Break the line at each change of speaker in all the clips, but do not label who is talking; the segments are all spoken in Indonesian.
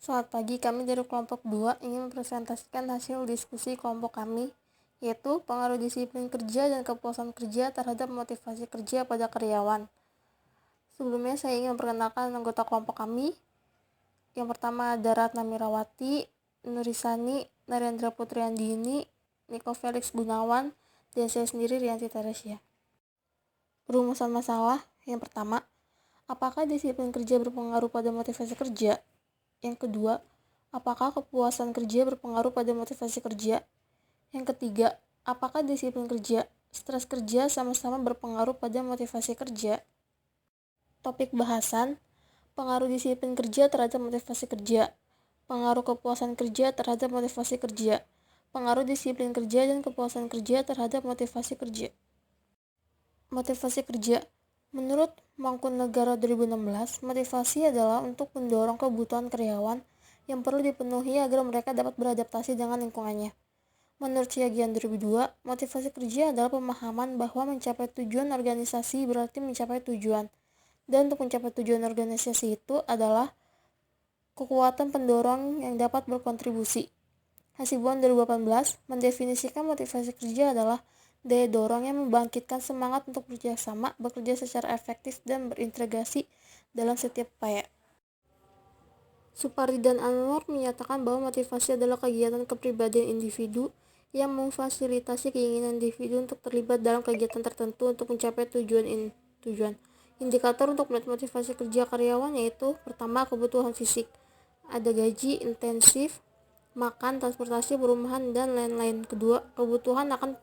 Selamat pagi, kami dari kelompok 2 ingin mempresentasikan hasil diskusi kelompok kami, yaitu pengaruh disiplin kerja dan kepuasan kerja terhadap motivasi kerja pada karyawan. Sebelumnya saya ingin memperkenalkan anggota kelompok kami. Yang pertama ada Ratna Mirawati, Nurisani, Narendra Putriandini, Niko Felix Gunawan, dan saya sendiri Rianti Teresia. Perumusan masalah yang pertama, apakah disiplin kerja berpengaruh pada motivasi kerja? Yang kedua, apakah kepuasan kerja berpengaruh pada motivasi kerja? Yang ketiga, apakah disiplin kerja, stres kerja sama-sama berpengaruh pada motivasi kerja? Topik bahasan, pengaruh disiplin kerja terhadap motivasi kerja, pengaruh kepuasan kerja terhadap motivasi kerja, pengaruh disiplin kerja dan kepuasan kerja terhadap motivasi kerja. Motivasi kerja. Menurut Mangkunegara 2016, motivasi adalah untuk mendorong kebutuhan karyawan yang perlu dipenuhi agar mereka dapat beradaptasi dengan lingkungannya. Menurut Siagian 2002, motivasi kerja adalah pemahaman bahwa mencapai tujuan organisasi berarti mencapai tujuan. Dan untuk mencapai tujuan organisasi itu adalah kekuatan pendorong yang dapat berkontribusi. Hasibuan 2018 mendefinisikan motivasi kerja adalah daya dorong yang membangkitkan semangat untuk bekerja secara efektif dan berintegrasi dalam setiap upaya. Supardi dan Anwar menyatakan bahwa motivasi adalah kegiatan kepribadian individu yang memfasilitasi keinginan individu untuk terlibat dalam kegiatan tertentu untuk mencapai tujuan. Indikator untuk melihat motivasi kerja karyawan yaitu pertama, kebutuhan fisik. Ada gaji, intensif, makan, transportasi, perumahan, dan lain-lain. Kedua, kebutuhan akan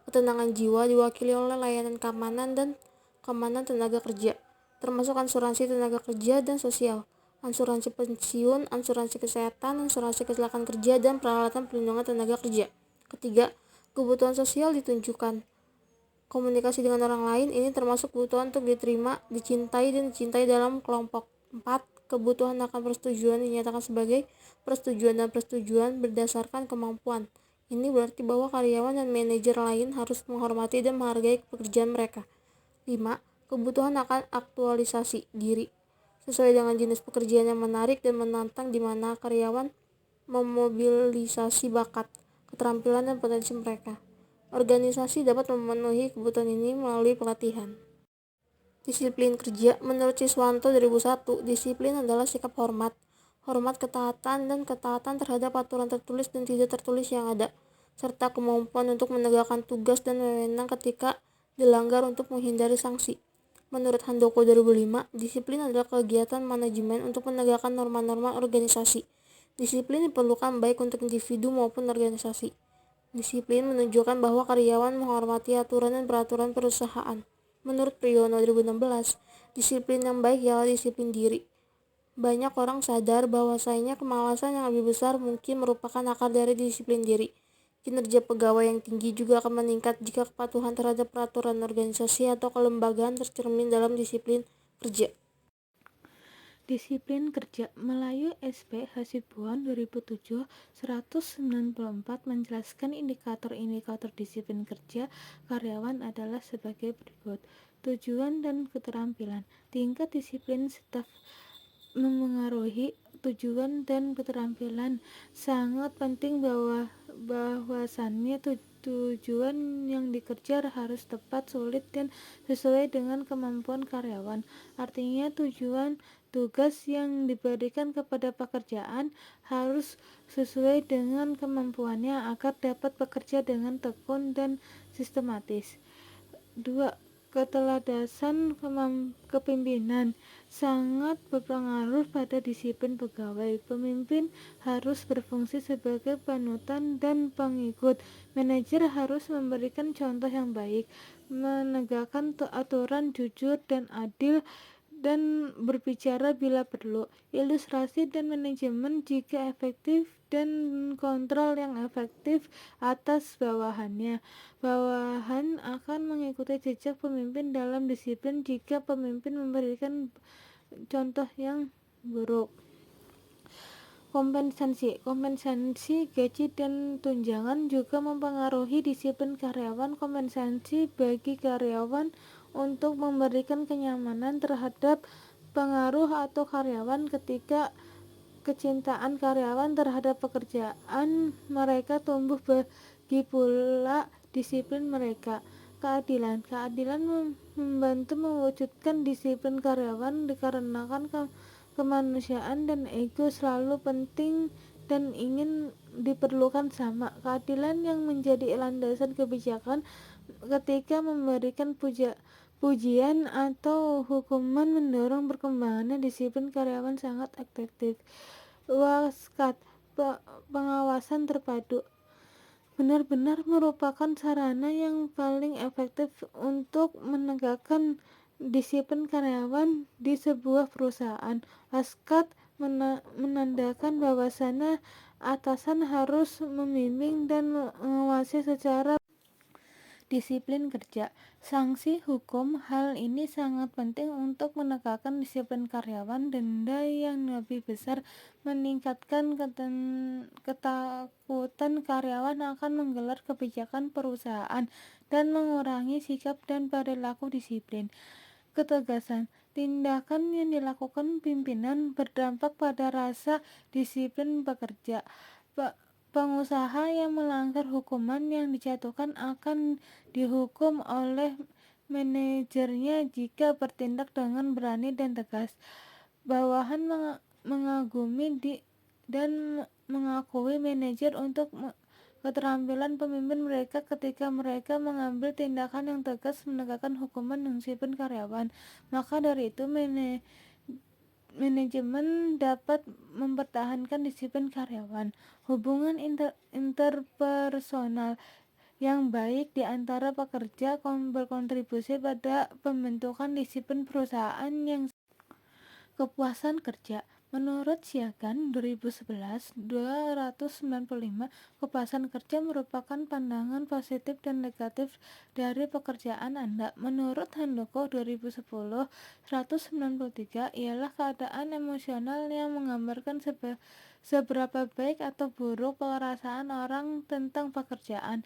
ketenangan jiwa diwakili oleh layanan keamanan dan keamanan tenaga kerja, termasuk asuransi tenaga kerja dan sosial, asuransi pensiun, asuransi kesehatan, asuransi kecelakaan kerja, dan peralatan perlindungan tenaga kerja. Ketiga, kebutuhan sosial ditunjukkan komunikasi dengan orang lain, ini termasuk kebutuhan untuk diterima, dicintai, dan dicintai dalam kelompok. 4. Kebutuhan akan persetujuan dinyatakan sebagai persetujuan dan persetujuan berdasarkan kemampuan. Ini berarti bahwa karyawan dan manajer lain harus menghormati dan menghargai pekerjaan mereka. 5. Kebutuhan akan aktualisasi diri sesuai dengan jenis pekerjaan yang menarik dan menantang di mana karyawan memobilisasi bakat, keterampilan, dan potensi mereka. Organisasi dapat memenuhi kebutuhan ini melalui pelatihan. Disiplin kerja. Menurut Siswanto 2001, disiplin adalah sikap hormat, ketaatan, dan ketaatan terhadap aturan tertulis dan tidak tertulis yang ada, serta kemampuan untuk menegakkan tugas dan wewenang ketika dilanggar untuk menghindari sanksi. Menurut Handoko 2005, disiplin adalah kegiatan manajemen untuk menegakkan norma-norma organisasi. Disiplin diperlukan baik untuk individu maupun organisasi. Disiplin menunjukkan bahwa karyawan menghormati aturan dan peraturan perusahaan. Menurut Priyono 2016, disiplin yang baik ialah disiplin diri. Banyak orang sadar bahwasanya kemalasan yang lebih besar mungkin merupakan akar dari disiplin diri. Kinerja pegawai yang tinggi juga akan meningkat jika kepatuhan terhadap peraturan organisasi atau kelembagaan tercermin dalam disiplin kerja.
Disiplin kerja. Melayu SP Hasibuan 2007 194 menjelaskan indikator-indikator disiplin kerja karyawan adalah sebagai berikut. Tujuan dan keterampilan. Tingkat disiplin staf memengaruhi tujuan dan keterampilan. Sangat penting bahwasannya tujuan yang dikejar harus tepat, sulit, dan sesuai dengan kemampuan karyawan. Artinya tujuan tugas yang diberikan kepada pekerjaan harus sesuai dengan kemampuannya agar dapat bekerja dengan tekun dan sistematis. 2. Keteladasan kepemimpinan sangat berpengaruh pada disiplin pegawai. Pemimpin harus berfungsi sebagai panutan dan pengikut. Manajer harus memberikan contoh yang baik, menegakkan aturan jujur dan adil, dan berbicara bila perlu. Ilustrasi dan manajemen jika efektif, dan kontrol yang efektif atas bawahannya. Bawahan akan mengikuti jejak pemimpin dalam disiplin jika pemimpin memberikan contoh yang buruk. Kompensasi gaji dan tunjangan juga mempengaruhi disiplin karyawan. Kompensasi bagi karyawan untuk memberikan kenyamanan terhadap pengaruh atau karyawan ketika kecintaan karyawan terhadap pekerjaan mereka tumbuh, bagi pula disiplin mereka. Keadilan membantu mewujudkan disiplin karyawan dikarenakan kemanusiaan dan ego selalu penting dan ingin diperlukan sama. Keadilan yang menjadi landasan kebijakan ketika memberikan pujian atau hukuman mendorong perkembangannya disiplin karyawan sangat efektif. Waskat, pengawasan terpadu, benar-benar merupakan sarana yang paling efektif untuk menegakkan disiplin karyawan di sebuah perusahaan. Waskat menandakan bahwasannya atasan harus membimbing dan mengawasi secara disiplin kerja, sanksi hukum. Hal ini sangat penting untuk menegakkan disiplin karyawan. Denda yang lebih besar meningkatkan ketakutan karyawan akan menggelar kebijakan perusahaan dan mengurangi sikap dan perilaku disiplin. Ketegasan, tindakan yang dilakukan pimpinan berdampak pada rasa disiplin pekerja. Pengusaha yang melanggar hukuman yang dijatuhkan akan dihukum oleh manajernya jika bertindak dengan berani dan tegas. Bawahan mengagumi dan mengakui manajer untuk keterampilan pemimpin mereka ketika mereka mengambil tindakan yang tegas menegakkan hukuman dan disiplin karyawan. Maka dari itu manajemen dapat mempertahankan disiplin karyawan. Hubungan interpersonal yang baik di antara pekerja berkontribusi pada pembentukan disiplin perusahaan yang kepuasan kerja. Menurut Siagan 2011-295, kepuasan kerja merupakan pandangan positif dan negatif dari pekerjaan Anda. Menurut Handoko 2010-193, ialah keadaan emosional yang menggambarkan seberapa baik atau buruk perasaan orang tentang pekerjaan.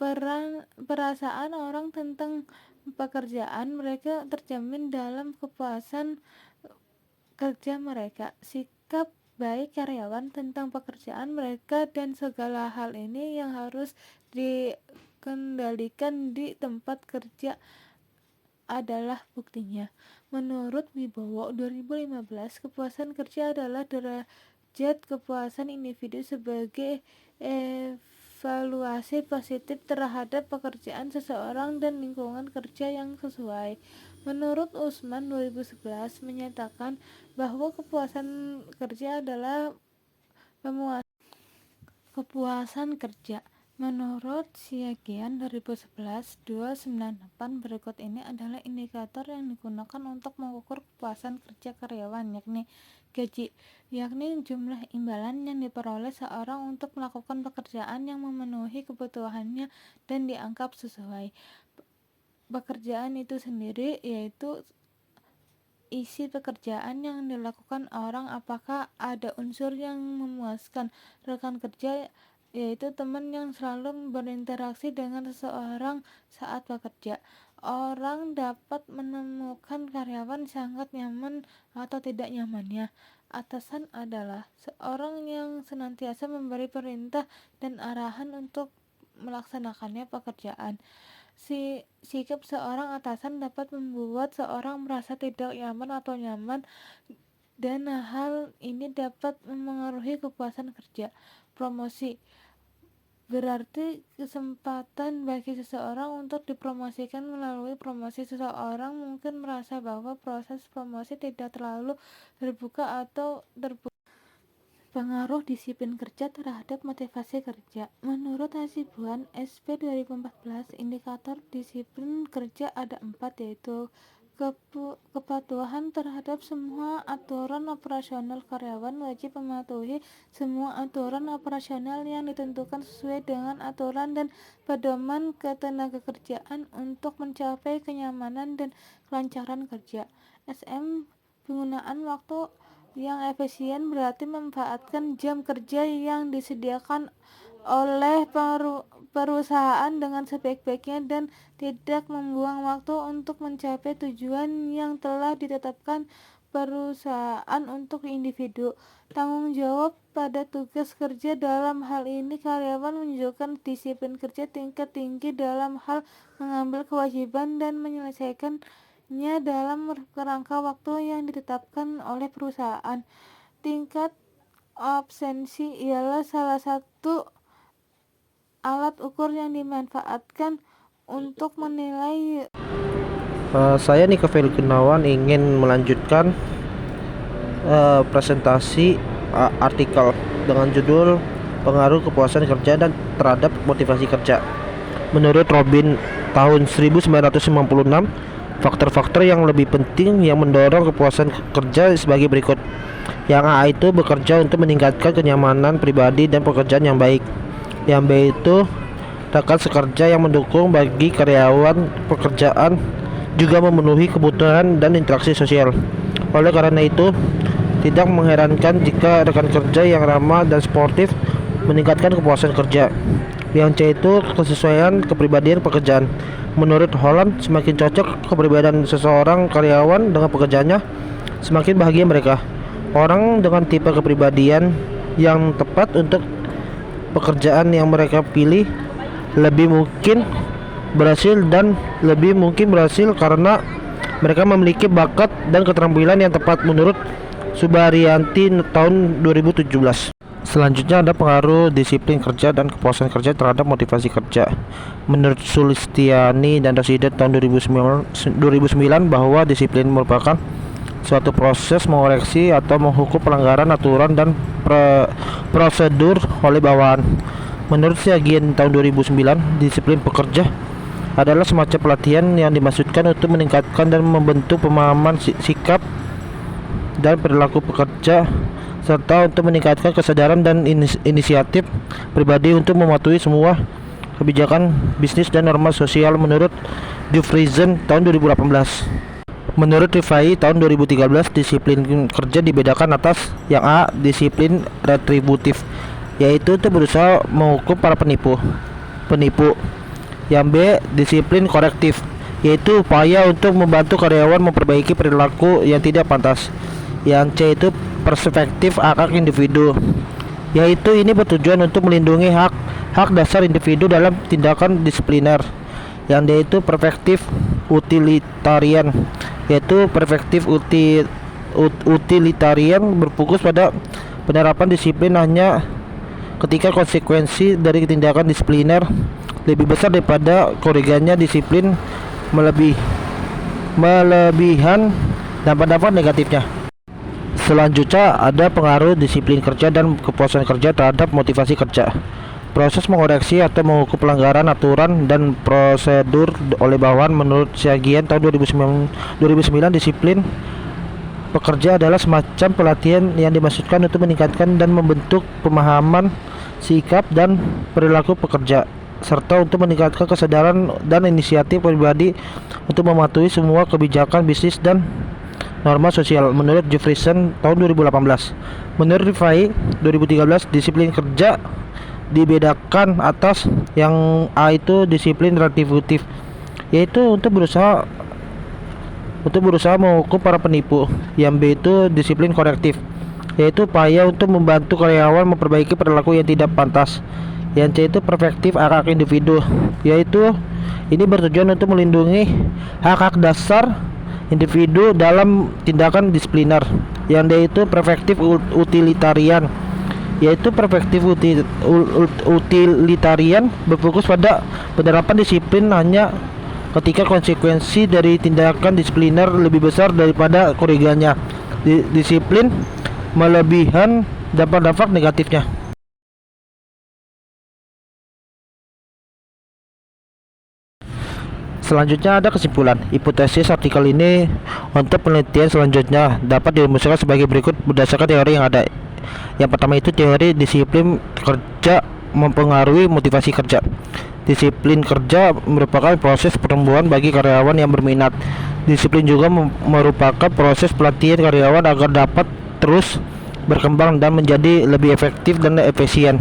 Perasaan orang tentang pekerjaan mereka terjamin dalam kepuasan kerja mereka, sikap baik karyawan tentang pekerjaan mereka, dan segala hal ini yang harus dikendalikan di tempat kerja adalah buktinya. Menurut Wibowo 2015, kepuasan kerja adalah derajat kepuasan individu sebagai evaluasi positif terhadap pekerjaan seseorang dan lingkungan kerja yang sesuai. Menurut Usman 2011 menyatakan bahwa kepuasan kerja adalah kepuasan kerja. Menurut Siagian 2011-298, berikut ini adalah indikator yang digunakan untuk mengukur kepuasan kerja karyawan, yakni gaji, yakni jumlah imbalan yang diperoleh seorang untuk melakukan pekerjaan yang memenuhi kebutuhannya dan dianggap sesuai. Pekerjaan itu sendiri yaitu isi pekerjaan yang dilakukan orang, apakah ada unsur yang memuaskan. Rekan kerja yaitu teman yang selalu berinteraksi dengan seseorang saat bekerja. Orang dapat menemukan karyawan sangat nyaman atau tidak nyamannya. Atasan adalah seorang yang senantiasa memberi perintah dan arahan untuk melaksanakannya pekerjaan. Sikap seorang atasan dapat membuat seorang merasa tidak nyaman atau nyaman, dan hal ini dapat memengaruhi kepuasan kerja. Promosi berarti kesempatan bagi seseorang untuk dipromosikan. Melalui promosi, seseorang mungkin merasa bahwa proses promosi tidak terlalu terbuka atau terbuka. Pengaruh disiplin kerja terhadap motivasi kerja. Menurut Hasibuan SP 2014, indikator disiplin kerja ada 4, yaitu kepatuhan terhadap semua aturan operasional. Karyawan wajib mematuhi semua aturan operasional yang ditentukan sesuai dengan aturan dan pedoman ketenagakerjaan untuk mencapai kenyamanan dan kelancaran kerja. SM, penggunaan waktu yang efisien berarti memanfaatkan jam kerja yang disediakan oleh perusahaan dengan sebaik-baiknya dan tidak membuang waktu untuk mencapai tujuan yang telah ditetapkan. perusahaan untuk individu. Tanggung jawab pada tugas kerja. Dalam hal ini, karyawan menunjukkan disiplin kerja tingkat tinggi dalam hal mengambil kewajiban dan menyelesaikannya dalam kerangka waktu yang ditetapkan oleh perusahaan. Tingkat absensi ialah salah satu alat ukur yang dimanfaatkan untuk menilai.
Saya Nika Feli Gunawan ingin melanjutkan presentasi artikel dengan judul Pengaruh Kepuasan Kerja dan Terhadap Motivasi Kerja. Menurut Robin tahun 1996, faktor-faktor yang lebih penting yang mendorong kepuasan kerja sebagai berikut. Yang A itu bekerja untuk meningkatkan kenyamanan pribadi dan pekerjaan yang baik. Yang B itu rekan sekerja yang mendukung bagi karyawan pekerjaan juga memenuhi kebutuhan dan interaksi sosial. Oleh karena itu, tidak mengherankan jika rekan kerja yang ramah dan sportif meningkatkan kepuasan kerja. Yang C itu kesesuaian kepribadian pekerjaan. Menurut Holland, semakin cocok kepribadian seseorang karyawan dengan pekerjaannya, semakin bahagia mereka. Orang dengan tipe kepribadian yang tepat untuk pekerjaan yang mereka pilih lebih mungkin berhasil karena mereka memiliki bakat dan keterampilan yang tepat, menurut Subaryanti tahun 2017. Selanjutnya ada pengaruh disiplin kerja dan kepuasan kerja terhadap motivasi kerja. Menurut Sulistiani dan Rosida tahun 2009 bahwa disiplin merupakan suatu proses mengoreksi atau menghukum pelanggaran aturan dan prosedur oleh bawahan. Menurut Siagian tahun 2009, disiplin pekerja adalah semacam pelatihan yang dimaksudkan untuk meningkatkan dan membentuk pemahaman sikap dan perilaku pekerja, serta untuk meningkatkan kesadaran dan inisiatif pribadi untuk mematuhi semua kebijakan bisnis dan norma sosial. Menurut Dufresne tahun 2018. Menurut Rifai tahun 2013, disiplin kerja dibedakan atas yang A, disiplin retributif, yaitu untuk berusaha menghukum para penipu. Yang B, disiplin korektif, yaitu upaya untuk membantu karyawan memperbaiki perilaku yang tidak pantas. Yang C itu perspektif hak individu, yaitu ini bertujuan untuk melindungi hak dasar individu dalam tindakan disipliner. Yang D itu perspektif utilitarian, yaitu perspektif utilitarian berfokus pada penerapan disiplin hanya ketika konsekuensi dari tindakan disipliner lebih besar daripada kerugiannya. Disiplin melebihan dampak-dampak negatifnya. Selanjutnya ada pengaruh disiplin kerja dan kepuasan kerja terhadap motivasi kerja. Proses mengoreksi atau menghukum pelanggaran aturan dan prosedur oleh bawahan. Menurut Siagian tahun 2009, disiplin pekerja adalah semacam pelatihan yang dimaksudkan untuk meningkatkan dan membentuk pemahaman sikap dan perilaku pekerja, serta untuk meningkatkan kesadaran dan inisiatif pribadi untuk mematuhi semua kebijakan bisnis dan norma sosial. Menurut Jefferson tahun 2018. Menurut Rifai 2013, disiplin kerja dibedakan atas yang A itu disiplin retributif, yaitu untuk berusaha menghukum para penipu. Yang B itu disiplin korektif, yaitu upaya untuk membantu karyawan memperbaiki perilaku yang tidak pantas. Yang C itu perspektif hak individu, yaitu ini bertujuan untuk melindungi hak dasar individu dalam tindakan disipliner. Yang D itu perspektif utilitarian, yaitu perspektif utilitarian berfokus pada penerapan disiplin hanya ketika konsekuensi dari tindakan disipliner lebih besar daripada kerugiannya. Disiplin melebihan dampak-dampak negatifnya. Selanjutnya ada kesimpulan. Hipotesis artikel ini untuk penelitian selanjutnya dapat dirumuskan sebagai berikut berdasarkan teori yang ada. Yang pertama itu teori disiplin kerja mempengaruhi motivasi kerja. Disiplin kerja merupakan proses pertumbuhan bagi karyawan yang berminat. Disiplin juga merupakan proses pelatihan karyawan agar dapat terus berkembang dan menjadi lebih efektif dan efisien.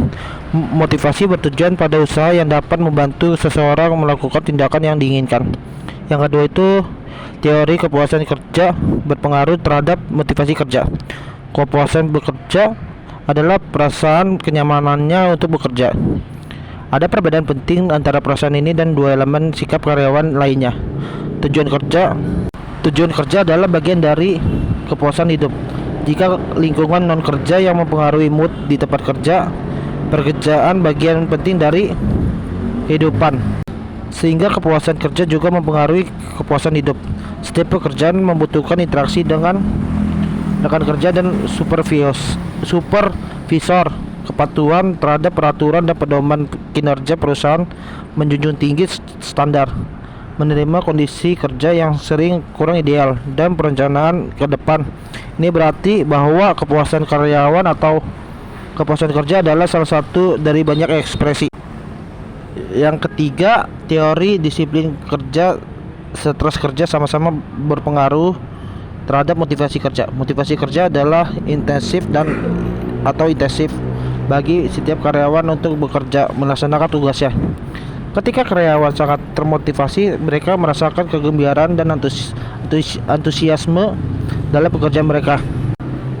Motivasi bertujuan pada usaha yang dapat membantu seseorang melakukan tindakan yang diinginkan. Yang kedua itu Teori kepuasan kerja berpengaruh terhadap motivasi kerja. Kepuasan bekerja adalah perasaan kenyamanannya untuk bekerja. Ada perbedaan penting antara perasaan ini dan dua elemen sikap karyawan lainnya. Tujuan kerja. Tujuan kerja adalah bagian dari kepuasan hidup. Jika lingkungan non kerja yang mempengaruhi mood di tempat kerja, pekerjaan bagian penting dari kehidupan. Sehingga kepuasan kerja juga mempengaruhi kepuasan hidup. Setiap pekerjaan membutuhkan interaksi dengan rekan kerja dan supervisor. Kepatuhan terhadap peraturan dan pedoman kinerja perusahaan, menjunjung tinggi standar, menerima kondisi kerja yang sering kurang ideal, dan perencanaan ke depan. Ini berarti bahwa kepuasan karyawan atau kepuasan kerja adalah salah satu dari banyak ekspresi. Yang ketiga, teori disiplin kerja. Stres kerja sama-sama berpengaruh terhadap motivasi kerja. Motivasi kerja adalah intensif bagi setiap karyawan untuk bekerja melaksanakan tugasnya. Ketika karyawan sangat termotivasi, mereka merasakan kegembiraan dan antusiasme dalam pekerjaan mereka,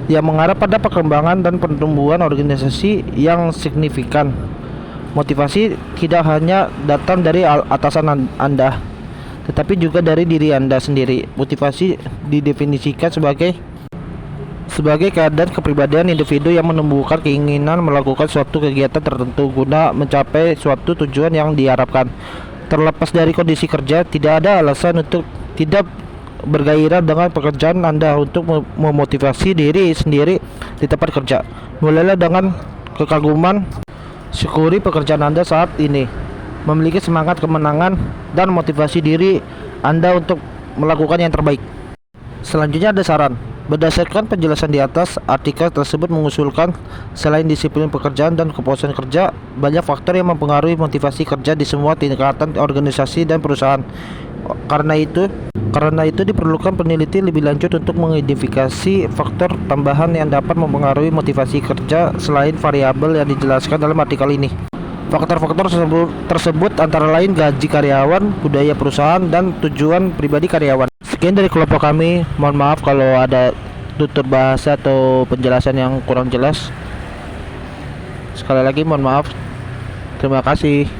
yang mengarah pada perkembangan dan pertumbuhan organisasi yang signifikan. Motivasi tidak hanya datang dari atasan Anda, tetapi juga dari diri Anda sendiri. Motivasi didefinisikan sebagai keadaan kepribadian individu yang menumbuhkan keinginan melakukan suatu kegiatan tertentu guna mencapai suatu tujuan yang diharapkan. Terlepas dari kondisi kerja, tidak ada alasan untuk tidak bergairah dengan pekerjaan Anda. Untuk memotivasi diri sendiri di tempat kerja, mulailah dengan kekaguman. Syukuri pekerjaan Anda saat ini, memiliki semangat kemenangan, dan motivasi diri Anda untuk melakukan yang terbaik. Selanjutnya ada saran. Berdasarkan penjelasan di atas, artikel tersebut mengusulkan selain disiplin pekerjaan dan kepuasan kerja, banyak faktor yang mempengaruhi motivasi kerja di semua tingkatan organisasi dan perusahaan. Karena itu diperlukan penelitian lebih lanjut untuk mengidentifikasi faktor tambahan yang dapat mempengaruhi motivasi kerja selain variabel yang dijelaskan dalam artikel ini. Faktor-faktor tersebut antara lain gaji karyawan, budaya perusahaan, dan tujuan pribadi karyawan. Sekian dari kelompok kami. Mohon maaf kalau ada tutur bahasa atau penjelasan yang kurang jelas. Sekali lagi mohon maaf. Terima kasih.